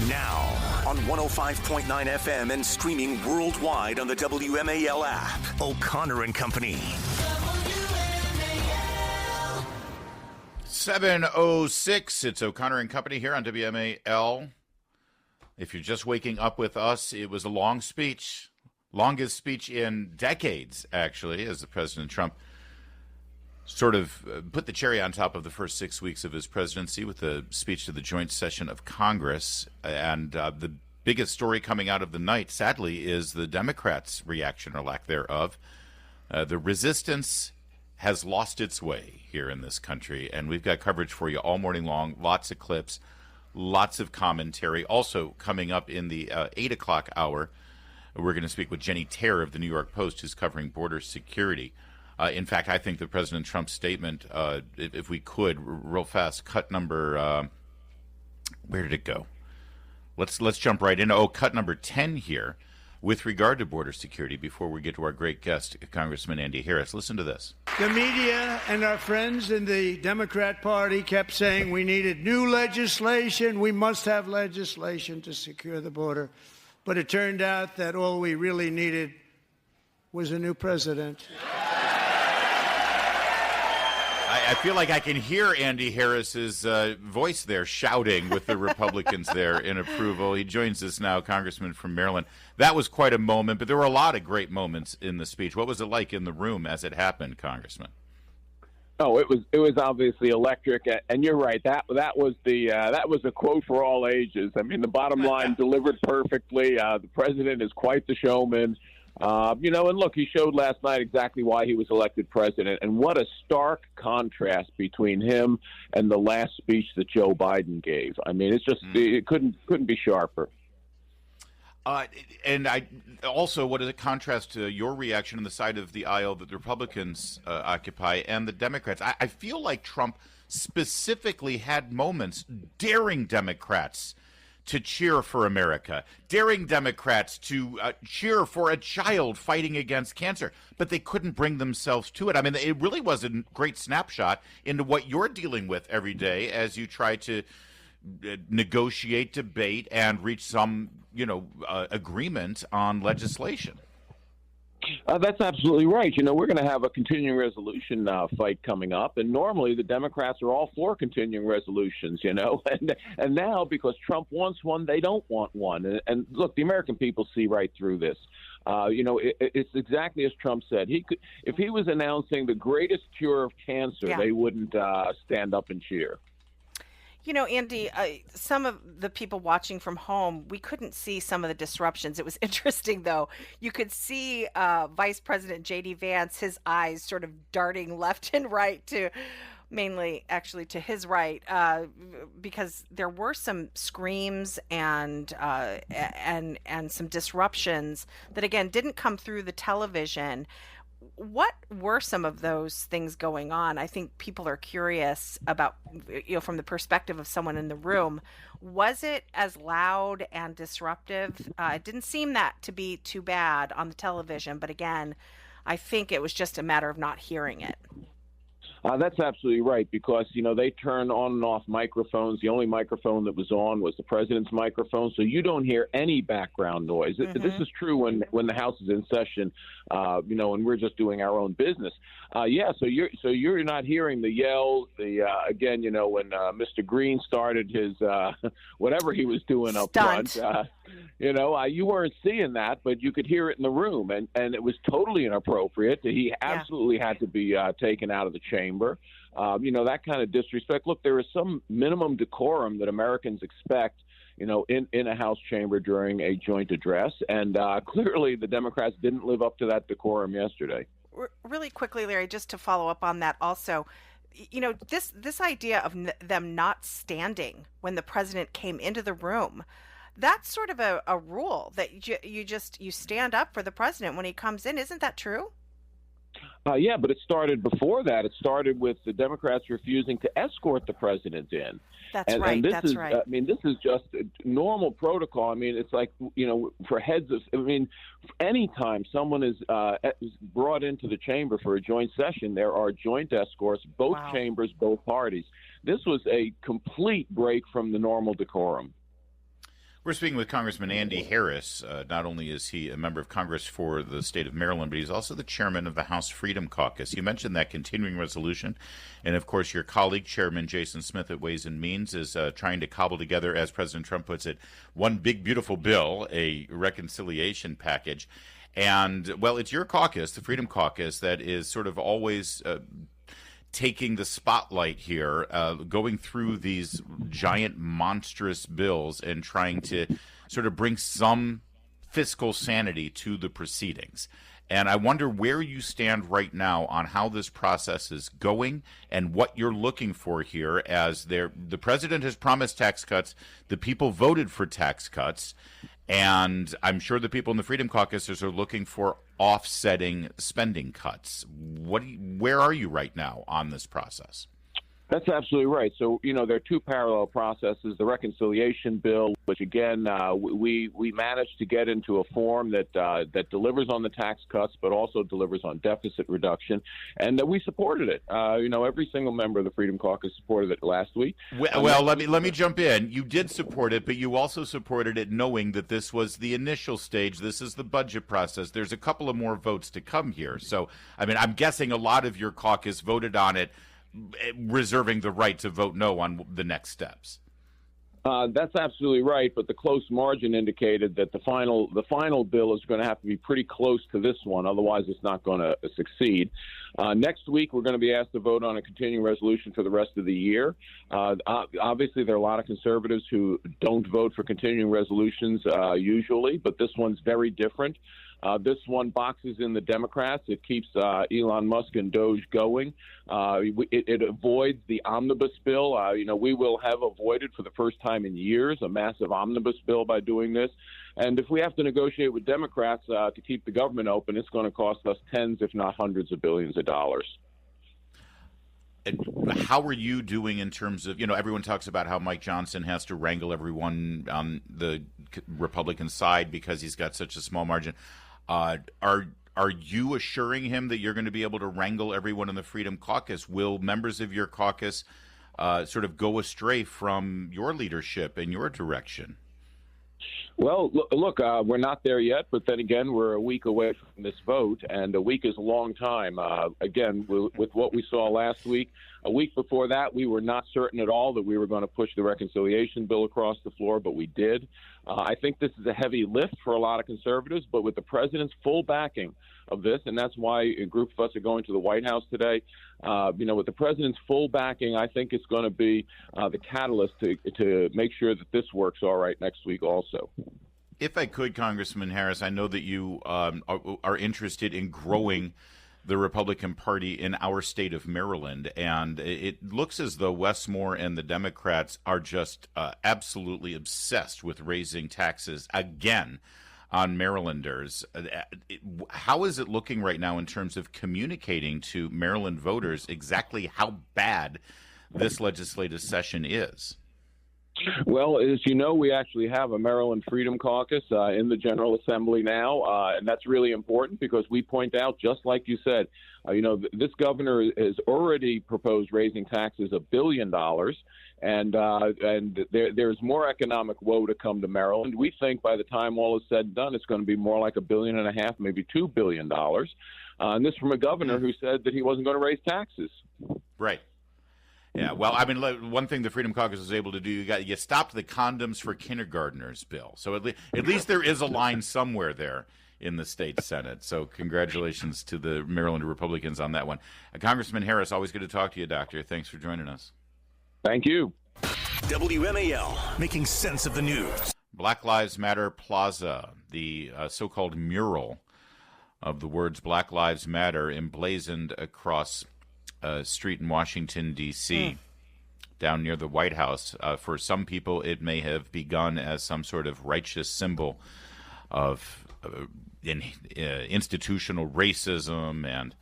Now, on 105.9 FM and streaming worldwide on the WMAL app. O'Connor and Company. 7:06. It's O'Connor and Company here on WMAL. If you're just waking up with us, it was a long speech. Longest speech in decades, actually, as the President Trump sort of put the cherry on top of the first 6 weeks of his presidency with the speech to the joint session of Congress. And the biggest story coming out of the night, sadly, is the Democrats' reaction or lack thereof. The resistance has lost its way here in this country, and we've got coverage for you all morning long, lots of clips, lots of commentary. Also coming up in the 8 o'clock hour, we're going to speak with Jenny Terr of the New York Post, who's covering border security. In fact, I think the President Trump statement, if we could, real fast, cut number, where did it go? Let's jump right in. Cut number 10 here with regard to border security before we get to our great guest, Congressman Andy Harris. Listen to this. The media and our friends in the Democrat Party kept saying we needed new legislation. We must have legislation to secure the border. But it turned out that all we really needed was a new president. I feel like I can hear Andy Harris's voice there shouting with the Republicans there in approval. He joins us now, Congressman from Maryland. That was quite a moment, but there were a lot of great moments in the speech. What was it like in the room as it happened, Congressman? Oh, it was obviously electric, and you're right. That was a quote for all ages. I mean, the bottom line delivered perfectly. The president is quite the showman. And look, he showed last night exactly why he was elected president, and what a stark contrast between him and the last speech that Joe Biden gave. I mean, it's just it couldn't be sharper. And I also, what is a contrast to your reaction on the side of the aisle that the Republicans occupy and the Democrats? I feel like Trump specifically had moments daring Democrats to cheer for America, daring Democrats to cheer for a child fighting against cancer, but they couldn't bring themselves to it. I mean, it really was a great snapshot into what you're dealing with every day as you try to negotiate, debate, and reach some, agreement on legislation. That's absolutely right. We're going to have a continuing resolution fight coming up, and normally the Democrats are all for continuing resolutions, and now because Trump wants one, they don't want one. And look, the American people see right through this. It's exactly as Trump said. If he was announcing the greatest cure of cancer, they wouldn't stand up and cheer. Andy, some of the people watching from home, we couldn't see some of the disruptions. It was interesting, though. You could see Vice President J.D. Vance, his eyes sort of darting left and right to mainly actually to his right, because there were some screams and some disruptions that, again, didn't come through the television. What were some of those things going on? I think people are curious about, from the perspective of someone in the room. Was it as loud and disruptive? It didn't seem that to be too bad on the television, but again, I think it was just a matter of not hearing it. That's absolutely right, because, they turn on and off microphones. The only microphone that was on was the president's microphone, so you don't hear any background noise. Mm-hmm. This is true when the House is in session, and we're just doing our own business. So you're not hearing the yells. Again, when Mr. Green started his whatever he was doing up front, you weren't seeing that, but you could hear it in the room, and it was totally inappropriate. He absolutely had to be taken out of the chamber. That kind of disrespect. Look, there is some minimum decorum that Americans expect, in a House chamber during a joint address, and clearly the Democrats didn't live up to that decorum yesterday. Really quickly, Larry, just to follow up on that also, this idea of them not standing when the president came into the room, that's sort of a rule that you stand up for the president when he comes in. Isn't that true? Yeah, but it started before that. It started with the Democrats refusing to escort the president in. That's right. That's right. I mean, this is just normal protocol. I mean, it's like, for heads of, anytime someone is brought into the chamber for a joint session, there are joint escorts, both chambers, both parties. This was a complete break from the normal decorum. We're speaking with Congressman Andy Harris. Not only is he a member of Congress for the state of Maryland, but he's also the chairman of the House Freedom Caucus. You mentioned that continuing resolution. And, of course, your colleague, Chairman Jason Smith at Ways and Means, is trying to cobble together, as President Trump puts it, one big, beautiful bill, a reconciliation package. And, well, it's your caucus, the Freedom Caucus, that is sort of always taking the spotlight here, going through these giant, monstrous bills and trying to sort of bring some fiscal sanity to the proceedings. And I wonder where you stand right now on how this process is going and what you're looking for here, as the president has promised tax cuts, the people voted for tax cuts, and I'm sure the people in the Freedom Caucus are looking for offsetting spending cuts. Where are you right now on this process? That's absolutely right. So, there are two parallel processes. The reconciliation bill, which, again, we managed to get into a form that delivers on the tax cuts, but also delivers on deficit reduction. And we supported it. Every single member of the Freedom Caucus supported it last week. Well, let me jump in. You did support it, but you also supported it knowing that this was the initial stage. This is the budget process. There's a couple of more votes to come here. So, I'm guessing a lot of your caucus voted on it, reserving the right to vote no on the next steps. That's absolutely right, but the close margin indicated that the final bill is going to have to be pretty close to this one, otherwise it's not going to succeed. Next week, we're going to be asked to vote on a continuing resolution for the rest of the year. Obviously, there are a lot of conservatives who don't vote for continuing resolutions usually, but this one's very different. This one boxes in the Democrats. It keeps Elon Musk and Doge going. It avoids the omnibus bill. We will have avoided for the first time in years a massive omnibus bill by doing this. And if we have to negotiate with Democrats to keep the government open, it's going to cost us tens, if not hundreds of billions of dollars. How are you doing in terms of, everyone talks about how Mike Johnson has to wrangle everyone on the Republican side because he's got such a small margin. Are you assuring him that you're going to be able to wrangle everyone in the Freedom Caucus? Will members of your caucus sort of go astray from your leadership and your direction? Well, look, we're not there yet, but then again, we're a week away from this vote, and a week is a long time. Again, with what we saw last week, a week before that, we were not certain at all that we were going to push the reconciliation bill across the floor, but we did. I think this is a heavy lift for a lot of conservatives, but with the president's full backing of this, and that's why a group of us are going to the White House today. With the president's full backing, I think it's going to be the catalyst to make sure that this works all right next week also. If I could, Congressman Harris, I know that you are interested in growing the Republican Party in our state of Maryland, and it looks as though Wes Moore and the Democrats are just absolutely obsessed with raising taxes again on Marylanders. How is it looking right now in terms of communicating to Maryland voters exactly how bad this legislative session is? Well, as you know, we actually have a Maryland Freedom Caucus in the General Assembly now, and that's really important because we point out, just like you said, this governor has already proposed raising taxes $1 billion, and there's more economic woe to come to Maryland. We think by the time all is said and done, it's going to be more like $1.5 billion, maybe $2 billion. And this from a governor who said that he wasn't going to raise taxes. Right. Yeah, well, one thing the Freedom Caucus was able to do, you stopped the condoms for kindergartners bill. So at least there is a line somewhere there in the state Senate. So congratulations to the Maryland Republicans on that one. Congressman Harris, always good to talk to you, Doctor. Thanks for joining us. Thank you. WMAL, making sense of the news. Black Lives Matter Plaza, the so-called mural of the words Black Lives Matter emblazoned across street in Washington, D.C., down near the White House. For some people, it may have begun as some sort of righteous symbol of institutional racism and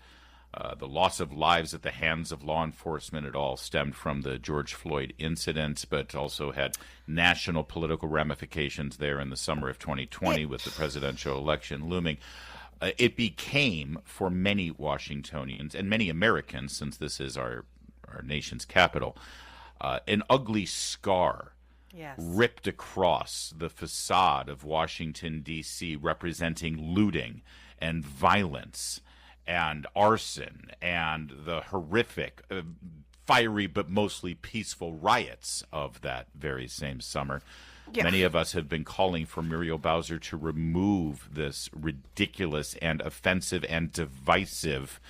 the loss of lives at the hands of law enforcement. It all stemmed from the George Floyd incident, but also had national political ramifications there in the summer of 2020 with the presidential election looming. It became, for many Washingtonians and many Americans, since this is our nation's capital, an ugly scar Yes. ripped across the facade of Washington, D.C., representing looting and violence and arson and the horrific, fiery but mostly peaceful riots of that very same summer. Yeah. Many of us have been calling for Muriel Bowser to remove this ridiculous and offensive and divisive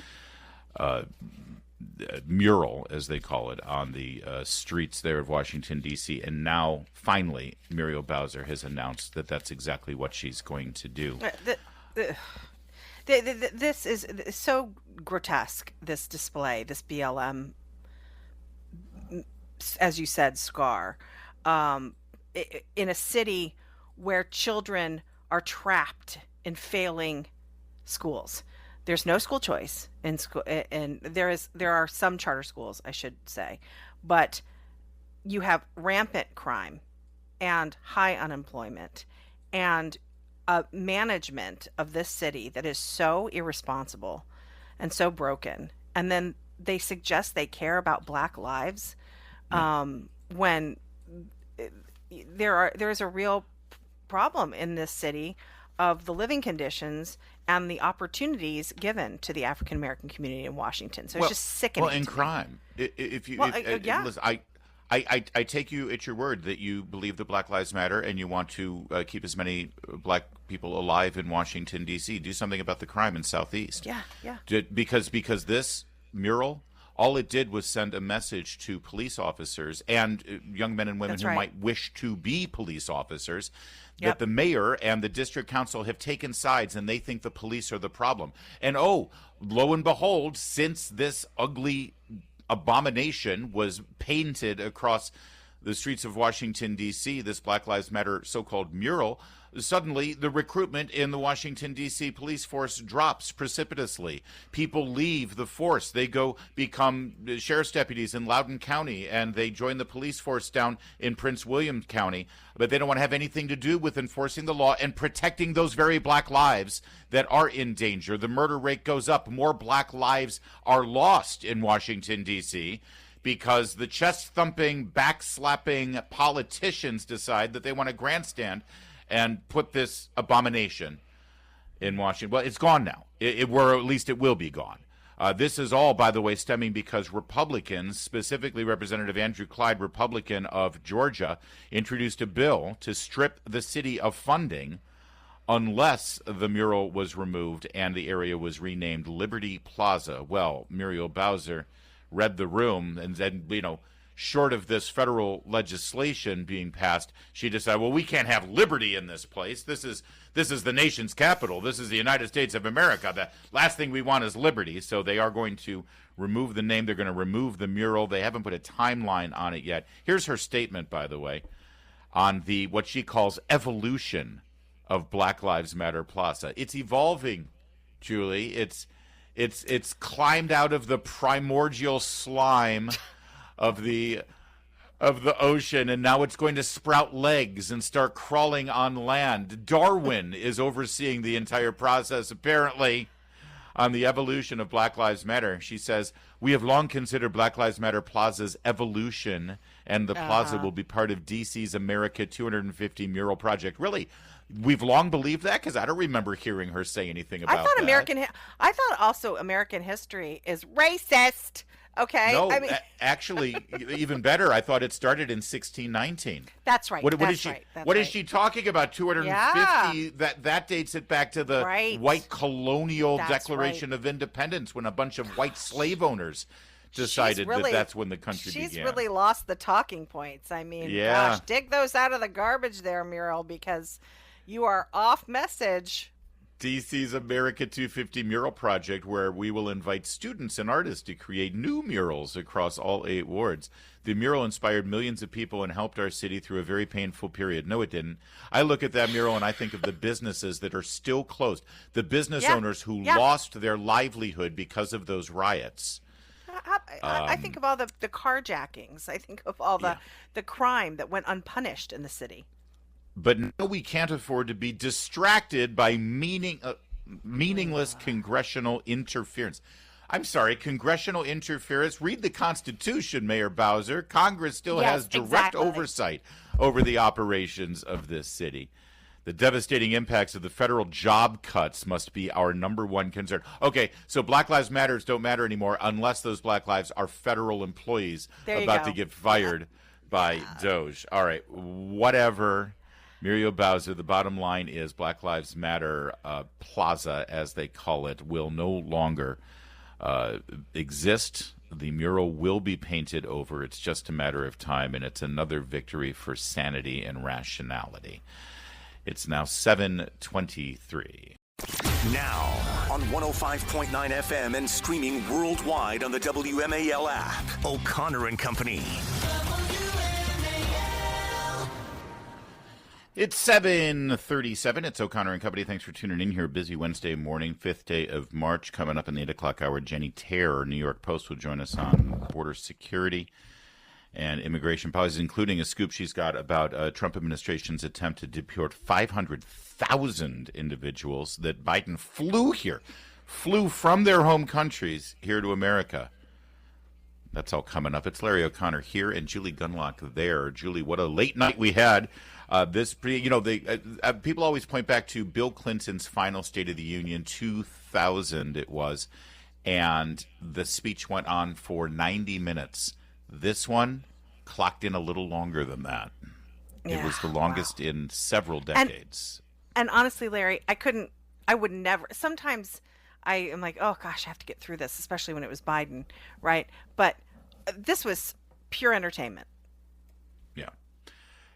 mural, as they call it, on the streets there of Washington, D.C. And now, finally, Muriel Bowser has announced that that's exactly what she's going to do. This is so grotesque, this display, this BLM, as you said, scar, in a city where children are trapped in failing schools. There's no school choice in school, and there are some charter schools, I should say, but you have rampant crime and high unemployment and a management of this city that is so irresponsible and so broken. And then they suggest they care about Black lives when there is a real problem in this city of the living conditions and the opportunities given to the African American community in Washington. So it's just sickening. Well, and crime. Listen, I take you at your word that you believe that Black Lives Matter and you want to keep as many Black people alive in Washington, D.C. Do something about the crime in Southeast. Yeah. Because this mural, all it did was send a message to police officers and young men and women who might wish to be police officers that the mayor and the district council have taken sides and they think the police are the problem. And lo and behold, since this ugly abomination was painted across the streets of Washington, D.C., this Black Lives Matter so-called mural, suddenly the recruitment in the Washington, D.C. police force drops precipitously. People leave the force. They go become sheriff's deputies in Loudoun County, and they join the police force down in Prince William County. But they don't want to have anything to do with enforcing the law and protecting those very Black lives that are in danger. The murder rate goes up. More Black lives are lost in Washington, D.C., because the chest-thumping, back-slapping politicians decide that they want to grandstand and put this abomination in Washington. Well, it's gone now, or at least it will be gone. This is all, by the way, stemming because Republicans, specifically Representative Andrew Clyde, Republican of Georgia, introduced a bill to strip the city of funding unless the mural was removed and the area was renamed Liberty Plaza. Well, Muriel Bowser read the room and then, short of this federal legislation being passed, she decided, well, we can't have liberty in this place. This is the nation's capital. This is the United States of America. The last thing we want is liberty. So they are going to remove the name. They're going to remove the mural. They haven't put a timeline on it yet. Here's her statement, by the way, on the what she calls evolution of Black Lives Matter Plaza. It's evolving, Julie. It's climbed out of the primordial slime of the ocean, and now it's going to sprout legs and start crawling on land. Darwin is overseeing the entire process, apparently, on the evolution of Black Lives Matter. She says, we have long considered Black Lives Matter Plaza's evolution, and the plaza will be part of DC's America 250 mural project. Really? We've long believed that? Because I don't remember hearing her say anything about that. I thought also American history is racist. Okay. No, actually, even better. I thought it started in 1619. That's right. What is she talking about? 250. Yeah. That dates it back to the white colonial Declaration of Independence, when a bunch of white slave owners decided that's when the country began. She's really lost the talking points. I mean, gosh, dig those out of the garbage there, Muriel, because you are off message. DC's America 250 mural project, where we will invite students and artists to create new murals across all 8 wards. The mural inspired millions of people and helped our city through a very painful period. No, it didn't. I look at that mural and I think of the businesses that are still closed, the business owners who lost their livelihood because of those riots. I think of all the carjackings. I think of all the crime that went unpunished in the city. But no, we can't afford to be distracted by meaningless congressional interference. I'm sorry, congressional interference. Read the Constitution, Mayor Bowser. Congress still has direct oversight over the operations of this city. The devastating impacts of the federal job cuts must be our number one concern. Okay, so Black Lives Matters don't matter anymore unless those Black lives are federal employees about to get fired by Doge. All right, whatever. Muriel Bowser, the bottom line is Black Lives Matter Plaza, as they call it, will no longer exist. The mural will be painted over. It's just a matter of time, and it's another victory for sanity and rationality. It's now 7:23. Now on 105.9 FM and streaming worldwide on the WMAL app. O'Connor and Company. It's 7:37. It's O'Connor and Company. Thanks for tuning in here. Busy Wednesday morning, 5th day of March. Coming up in the 8 o'clock hour, Jenny Terror, New York Post, will join us on border security and immigration policies, including a scoop she's got about Trump administration's attempt to deport 500,000 individuals that Biden flew from their home countries here to America. That's all coming up. It's Larry O'Connor here and Julie Gunlock there. Julie, what a late night we had. People always point back to Bill Clinton's final State of the Union, 2000 it was, and the speech went on for 90 minutes. This one clocked in a little longer than that. It was the longest in several decades. And honestly, Larry, I would never. Sometimes I am like, oh gosh, I have to get through this, especially when it was Biden, right? But this was pure entertainment. Yeah,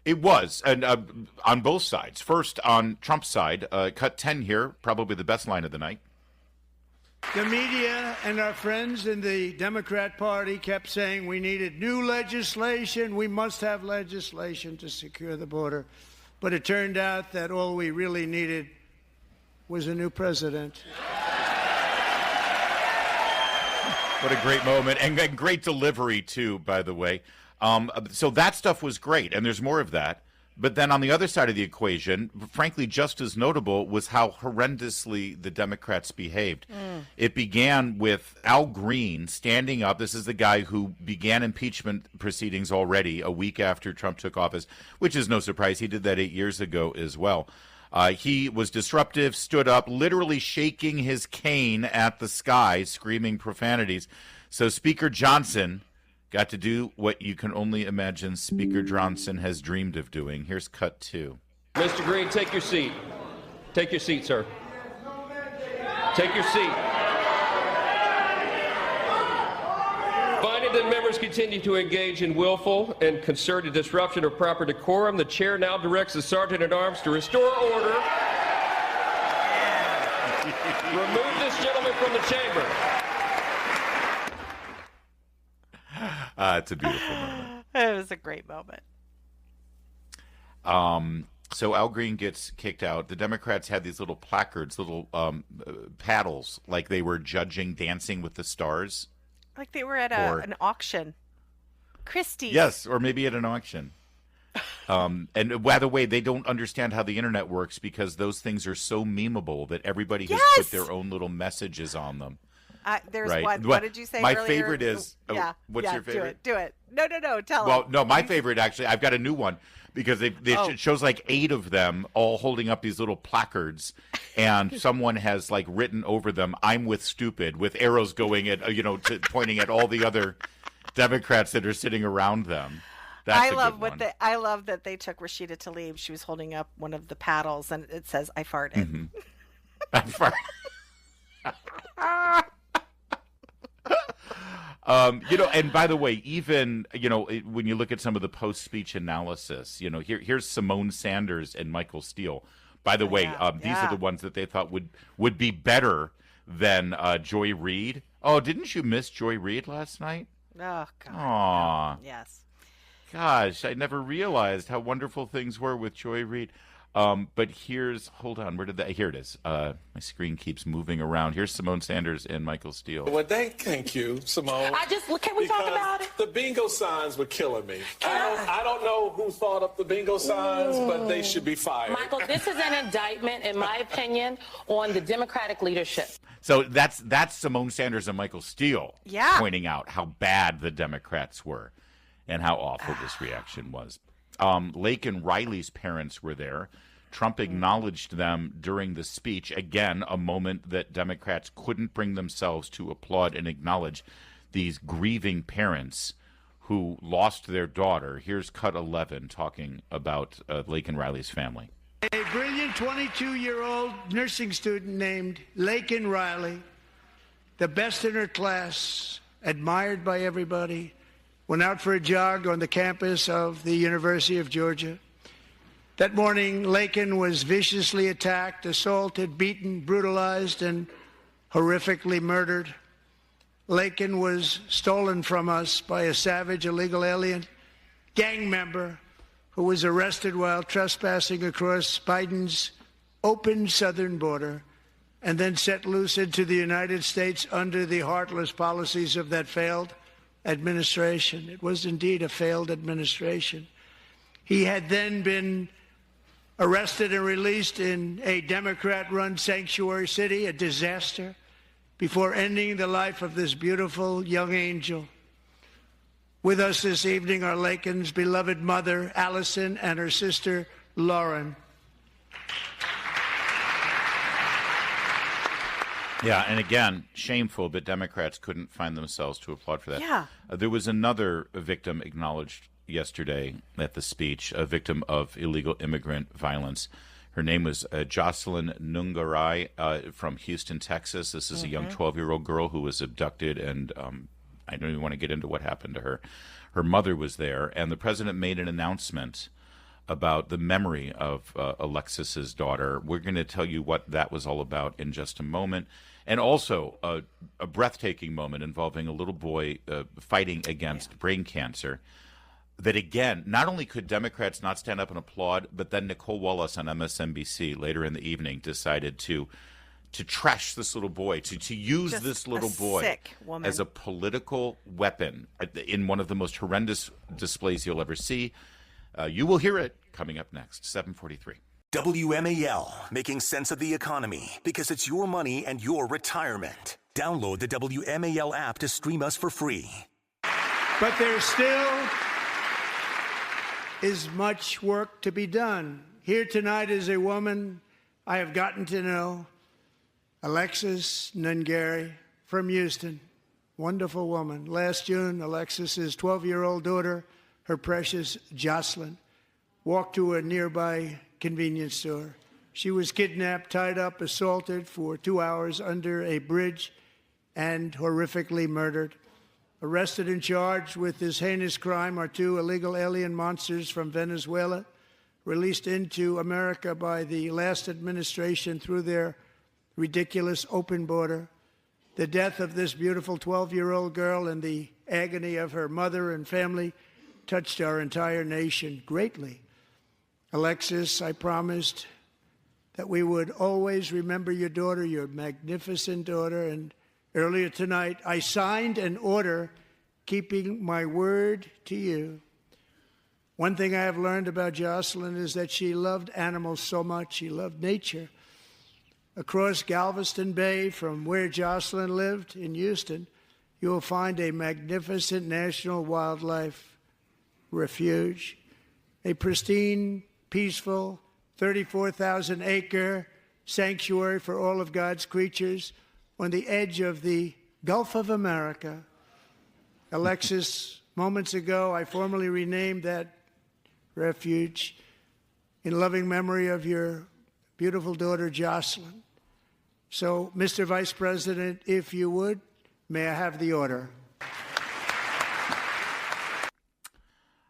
it was. And on both sides. First, on Trump's side, cut 10 here, probably the best line of the night. The media and our friends in the Democrat Party kept saying we needed new legislation. We must have legislation to secure the border. But it turned out that all we really needed was a new president. What a great moment. And great delivery, too, by the way. So that stuff was great, and there's more of that. But then on the other side of the equation, frankly, just as notable was how horrendously the Democrats behaved. It began with Al Green standing up. This is the guy who began impeachment proceedings already a week after Trump took office, which is no surprise. He did that 8 years ago as well. He was disruptive, stood up, literally shaking his cane at the sky, screaming profanities. So Speaker Johnson got to do what you can only imagine Speaker Johnson has dreamed of doing. Here's cut 2. Mr. Green, take your seat. Take your seat, sir. Take your seat. Finding that members continue to engage in willful and concerted disruption of proper decorum, the chair now directs the Sergeant-at-Arms to restore order. Remove this gentleman from the chamber. It's a beautiful moment. It was a great moment. So Al Green gets kicked out. The Democrats had these little placards, little paddles, like they were judging Dancing with the Stars. Like they were at an auction. Christie's. Yes, or maybe at an auction. And by the way, they don't understand how the internet works because those things are so memeable that everybody has put their own little messages on them. There's right. one. What did you say My earlier? favorite is... what's your favorite? Do it. No, tell Well, him. no, my favorite, actually, I've got a new one because it shows like 8 of them all holding up these little placards, and someone has like written over them, "I'm with stupid," with arrows going at, pointing at all the other Democrats that are sitting around them. That's a good one. I love that they took Rashida Tlaib. She was holding up one of the paddles, and it says, "I farted." Mm-hmm. I farted. And by the way, even, when you look at some of the post-speech analysis, here's Simone Sanders and Michael Steele. By the way, these are the ones that they thought would be better than Joy Reid. Oh, didn't you miss Joy Reid last night? Oh, God. Aw. Yes. Gosh, I never realized how wonderful things were with Joy Reid. But hold on, here it is. My screen keeps moving around. Here's Simone Sanders and Michael Steele. Well, thank you, Simone. Can we talk about it? The bingo signs were killing me. I don't know who thought up the bingo signs, but they should be fired. Michael, this is an indictment, in my opinion, on the Democratic leadership. So that's Simone Sanders and Michael Steele pointing out how bad the Democrats were and how awful this reaction was. Lake and Riley's parents were there. Trump acknowledged them during the speech. Again, a moment that Democrats couldn't bring themselves to applaud and acknowledge these grieving parents who lost their daughter. Here's cut 11 talking about Lake and Riley's family. A brilliant 22-year-old nursing student named Laken Riley, the best in her class, admired by everybody, went out for a jog on the campus of the University of Georgia. That morning, Laken was viciously attacked, assaulted, beaten, brutalized, and horrifically murdered. Laken was stolen from us by a savage illegal alien gang member who was arrested while trespassing across Biden's open southern border and then set loose into the United States under the heartless policies of that failed administration. It was indeed a failed administration. He had then been arrested and released in a Democrat-run sanctuary city, a disaster, before ending the life of this beautiful young angel. With us this evening are Laken's beloved mother, Allison, and her sister, Lauren. Yeah, and again, shameful, but Democrats couldn't find themselves to applaud for that. Yeah. There was another victim acknowledged yesterday at the speech, a victim of illegal immigrant violence. Her name was Jocelyn Nungarai from Houston, Texas. This is a young 12-year-old girl who was abducted, and I don't even want to get into what happened to her. Her mother was there, and the president made an announcement about the memory of Alexis's daughter. We're going to tell you what that was all about in just a moment. And also a breathtaking moment involving a little boy fighting against brain cancer. That, again, not only could Democrats not stand up and applaud, but then Nicole Wallace on MSNBC later in the evening decided to trash this little boy, to use Just this little a boy sick woman. as a political weapon in one of the most horrendous displays you'll ever see. You will hear it coming up next, 7:43. WMAL, making sense of the economy because it's your money and your retirement. Download the WMAL app to stream us for free. But there still is much work to be done. Here tonight is a woman I have gotten to know, Alexis Nungari from Houston. Wonderful woman. Last June, Alexis's 12-year-old daughter, her precious Jocelyn, walked to a nearby convenience store. She was kidnapped, tied up, assaulted for 2 hours under a bridge, and horrifically murdered. Arrested and charged with this heinous crime are two illegal alien monsters from Venezuela, released into America by the last administration through their ridiculous open border. The death of this beautiful 12-year-old girl and the agony of her mother and family touched our entire nation greatly. Alexis, I promised that we would always remember your daughter, your magnificent daughter, and earlier tonight I signed an order keeping my word to you. One thing I have learned about Jocelyn is that she loved animals so much. She loved nature. Across Galveston Bay, from where Jocelyn lived in Houston, you will find a magnificent national wildlife refuge, a pristine, peaceful, 34,000-acre sanctuary for all of God's creatures on the edge of the Gulf of America. Alexis, moments ago, I formally renamed that refuge in loving memory of your beautiful daughter, Jocelyn. So, Mr. Vice President, if you would, may I have the order?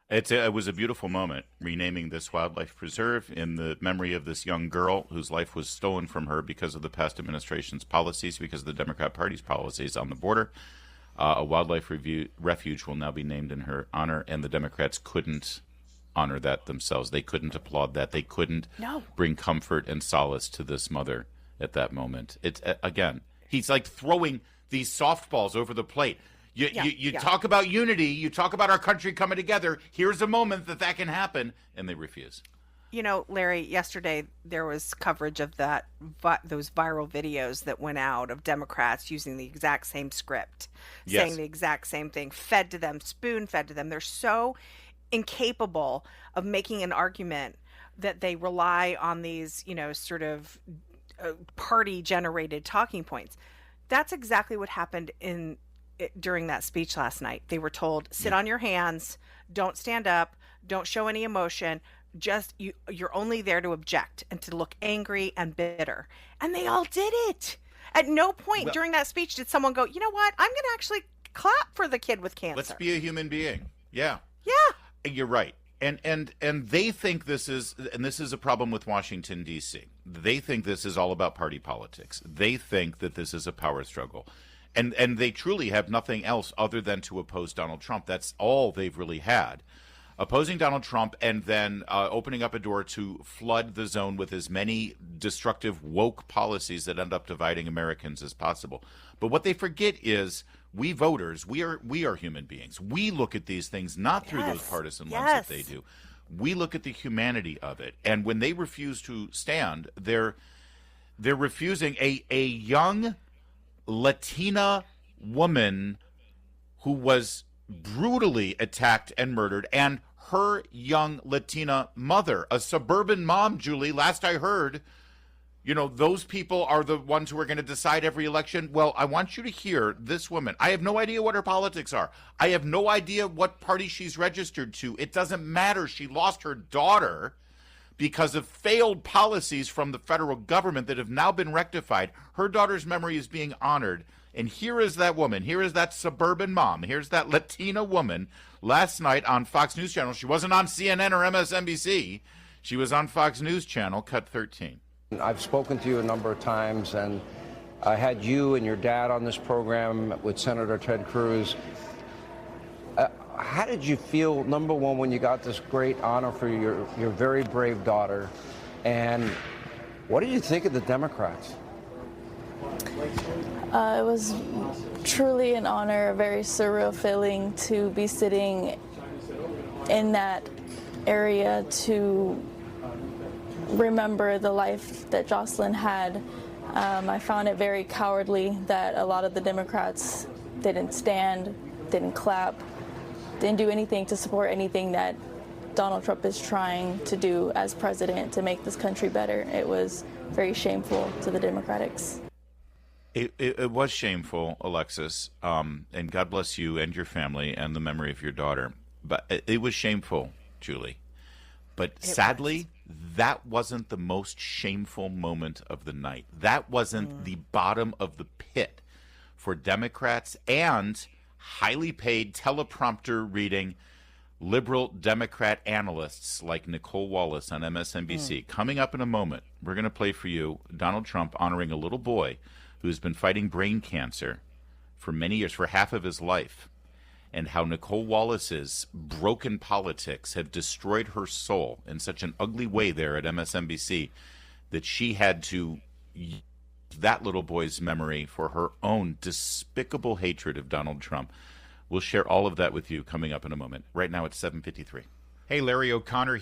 It was a beautiful moment, renaming this wildlife preserve in the memory of this young girl whose life was stolen from her because of the past administration's policies, because of the Democrat Party's policies on the border. A wildlife refuge will now be named in her honor, and the Democrats couldn't honor that themselves. They couldn't applaud that. They couldn't bring comfort and solace to this mother at that moment. It's again, he's like throwing these softballs over the plate. You talk about unity. You talk about our country coming together. Here's a moment that can happen, and they refuse. Larry, yesterday there was coverage of those viral videos that went out of Democrats using the exact same script, saying the exact same thing, fed to them, spoon-fed to them. They're so incapable of making an argument that they rely on these, sort of party-generated talking points. That's exactly what happened during that speech last night. They were told, sit on your hands, don't stand up, don't show any emotion. Just you're only there to object and to look angry and bitter. And they all did it. At no point during that speech did someone go, you know what? I'm going to actually clap for the kid with cancer. Let's be a human being. Yeah. Yeah. You're right. And they think this is a problem with Washington, D.C. They think this is all about party politics. They think that this is a power struggle. And they truly have nothing else other than to oppose Donald Trump. That's all they've really had. Opposing Donald Trump and then opening up a door to flood the zone with as many destructive woke policies that end up dividing Americans as possible. But what they forget is we voters, we are human beings. We look at these things not through those partisan lens that they do. We look at the humanity of it. And when they refuse to stand, they're refusing a young Latina woman who was brutally attacked and murdered, and her young Latina mother, a suburban mom, Julie. Last I heard, those people are the ones who are going to decide every election. Well, I want you to hear this woman. I have no idea what her politics are. I have no idea what party she's registered to. It doesn't matter. She lost her daughter because of failed policies from the federal government that have now been rectified. Her daughter's memory is being honored. And here is that woman. Here is that suburban mom. Here's that Latina woman last night on Fox News Channel. She wasn't on CNN or MSNBC. She was on Fox News Channel, cut 13. I've spoken to you a number of times, and I had you and your dad on this program with Senator Ted Cruz. How did you feel, number one, when you got this great honor for your very brave daughter? And what did you think of the Democrats? It was truly an honor, a very surreal feeling to be sitting in that area to remember the life that Jocelyn had. I found it very cowardly that a lot of the Democrats didn't stand, didn't clap, didn't do anything to support anything that Donald Trump is trying to do as president to make this country better. It was very shameful to the Democrats. It was shameful, Alexis, and God bless you and your family and the memory of your daughter. But it was shameful, Julie. But sadly, that wasn't the most shameful moment of the night. That wasn't the bottom of the pit for Democrats and highly paid teleprompter reading liberal Democrat analysts like Nicole Wallace on MSNBC. Coming up in a moment, we're going to play for you Donald Trump honoring a little boy who's been fighting brain cancer for many years, for half of his life, and how Nicole Wallace's broken politics have destroyed her soul in such an ugly way there at MSNBC that she had to use that little boy's memory for her own despicable hatred of Donald Trump. We'll share all of that with you coming up in a moment. Right now it's 7:53. Hey, Larry O'Connor here.